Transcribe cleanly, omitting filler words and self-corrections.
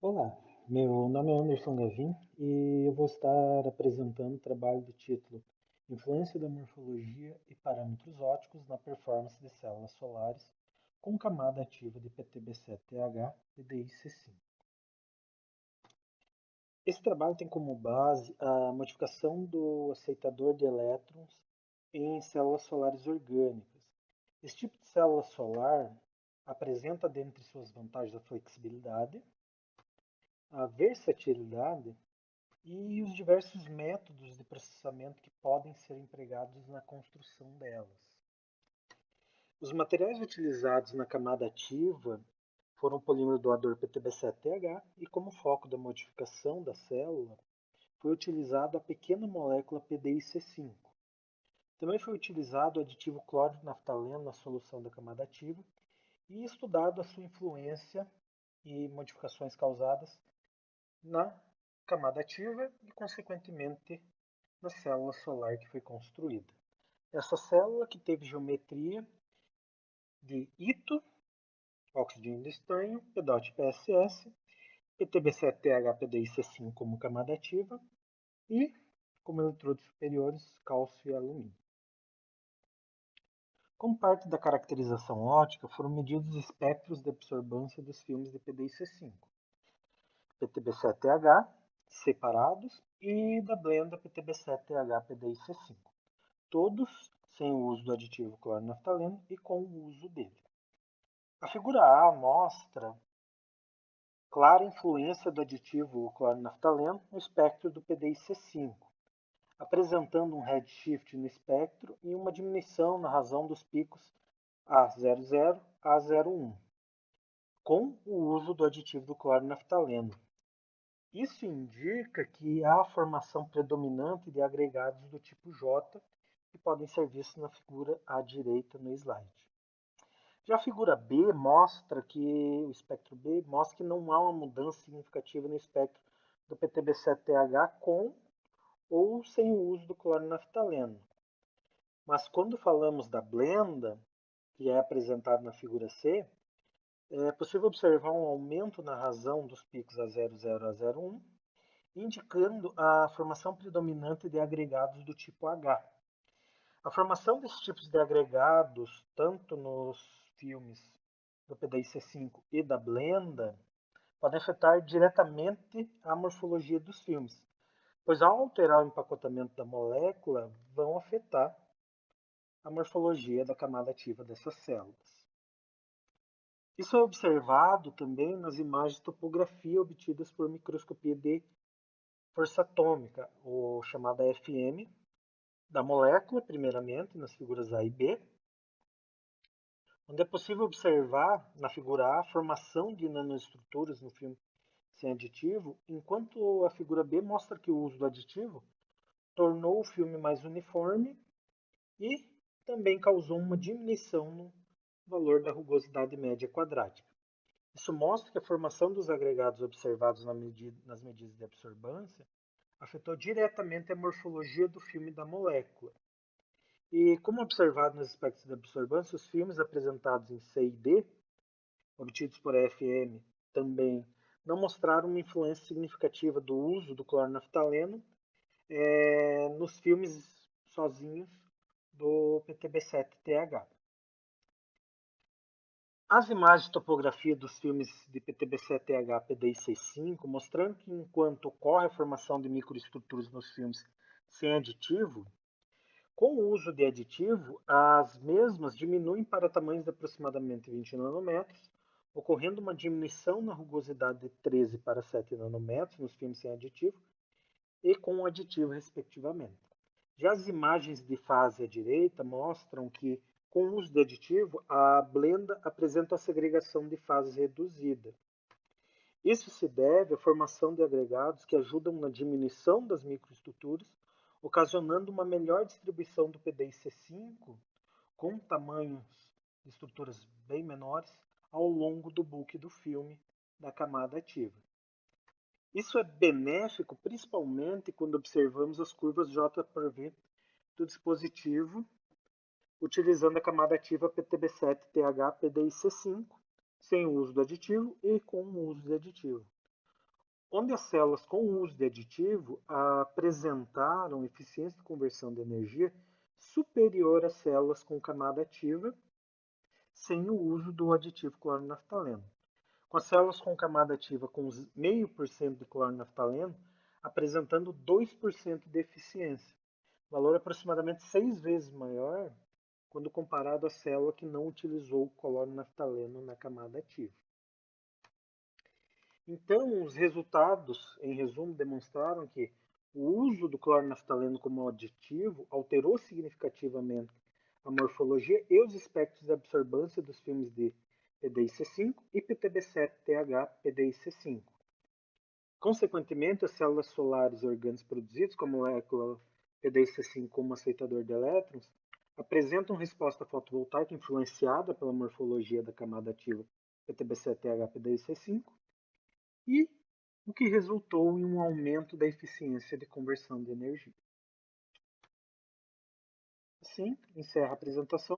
Olá, meu nome é Anderson Gavin e eu vou estar apresentando o trabalho do título Influência da morfologia e parâmetros ópticos na performance de células solares com camada ativa de PTB7TH e DIC5. Esse trabalho tem como base a modificação do aceitador de elétrons em células solares orgânicas. Esse tipo de célula solar apresenta, dentre suas vantagens, a flexibilidade, a versatilidade e os diversos métodos de processamento que podem ser empregados na construção delas. Os materiais utilizados na camada ativa foram o polímero doador PTB7TH e, como foco da modificação da célula, foi utilizado a pequena molécula PDIC5. Também foi utilizado o aditivo cloro de naftaleno na solução da camada ativa e estudado a sua influência e modificações causadas na camada ativa e, consequentemente, na célula solar que foi construída. Essa célula que teve geometria de Ito, óxido de estanho, PDOT PSS, PTB7TH PDIC5 como camada ativa e, como eletrodos superiores, cálcio e alumínio. Como parte da caracterização óptica, foram medidos espectros de absorbância dos filmes de PDIC5, PTB7TH separados e da blenda PTB7TH PDIC5. Todos sem o uso do aditivo cloro-naftaleno e com o uso dele. A figura A mostra clara influência do aditivo cloro-naftaleno no espectro do PDIC5, apresentando um redshift no espectro e uma diminuição na razão dos picos A00 a 01, com o uso do aditivo do cloro-naftaleno. Isso indica que há a formação predominante de agregados do tipo J, que podem ser vistos na figura à direita no slide. Já a figura B mostra que o espectro B mostra que não há uma mudança significativa no espectro do PTB7TH com ou sem o uso do cloro-naftaleno. Mas quando falamos da blenda, que é apresentada na figura C, é possível observar um aumento na razão dos picos A00 a 01, indicando a formação predominante de agregados do tipo H. A formação desses tipos de agregados, tanto nos filmes do PDIC5 e da blenda, podem afetar diretamente a morfologia dos filmes, pois ao alterar o empacotamento da molécula, vão afetar a morfologia da camada ativa dessas células. Isso é observado também nas imagens de topografia obtidas por microscopia de força atômica, ou chamada FM, da molécula, primeiramente, nas figuras A e B, onde é possível observar na figura A a formação de nanoestruturas no filme sem aditivo, enquanto a figura B mostra que o uso do aditivo tornou o filme mais uniforme e também causou uma diminuição no valor da rugosidade média quadrática. Isso mostra que a formação dos agregados observados nas medidas de absorbância afetou diretamente a morfologia do filme da molécula. E, como observado nos espectros de absorbância, os filmes apresentados em C e D, obtidos por FM, também não mostraram uma influência significativa do uso do cloro-naftaleno nos filmes sozinhos do PTB7TH. As imagens de topografia dos filmes de PTB7TH PDI-C5 mostrando que enquanto ocorre a formação de microestruturas nos filmes sem aditivo, com o uso de aditivo, as mesmas diminuem para tamanhos de aproximadamente 20 nanômetros, ocorrendo uma diminuição na rugosidade de 13 para 7 nanômetros nos filmes sem aditivo e com o aditivo, respectivamente. Já as imagens de fase à direita mostram que, com o uso de aditivo, a blenda apresenta a segregação de fases reduzida. Isso se deve à formação de agregados que ajudam na diminuição das microestruturas, ocasionando uma melhor distribuição do PDIC5 com tamanhos de estruturas bem menores ao longo do bulk do filme da camada ativa. Isso é benéfico principalmente quando observamos as curvas J por V do dispositivo utilizando a camada ativa PTB7TH PDIC5 sem o uso do aditivo e com o uso de aditivo. onde as células com o uso de aditivo apresentaram eficiência de conversão de energia superior às células com camada ativa sem o uso do aditivo cloronaftaleno. Com as células com camada ativa com 0,5% de cloronaftaleno apresentando 2% de eficiência, valor aproximadamente 6 vezes maior quando comparado à célula que não utilizou o cloronaftaleno na camada ativa. Então, os resultados, em resumo, demonstraram que o uso do cloronaftaleno como aditivo alterou significativamente a morfologia e os espectros de absorbância dos filmes de PDIC5 e PTB7TH PDIC5. Consequentemente, as células solares e orgânicos produzidos com a molécula PDIC5 como aceitador de elétrons apresentam resposta fotovoltaica influenciada pela morfologia da camada ativa PTB7TH PDIC5 e o que resultou em um aumento da eficiência de conversão de energia. Assim, encerra a apresentação.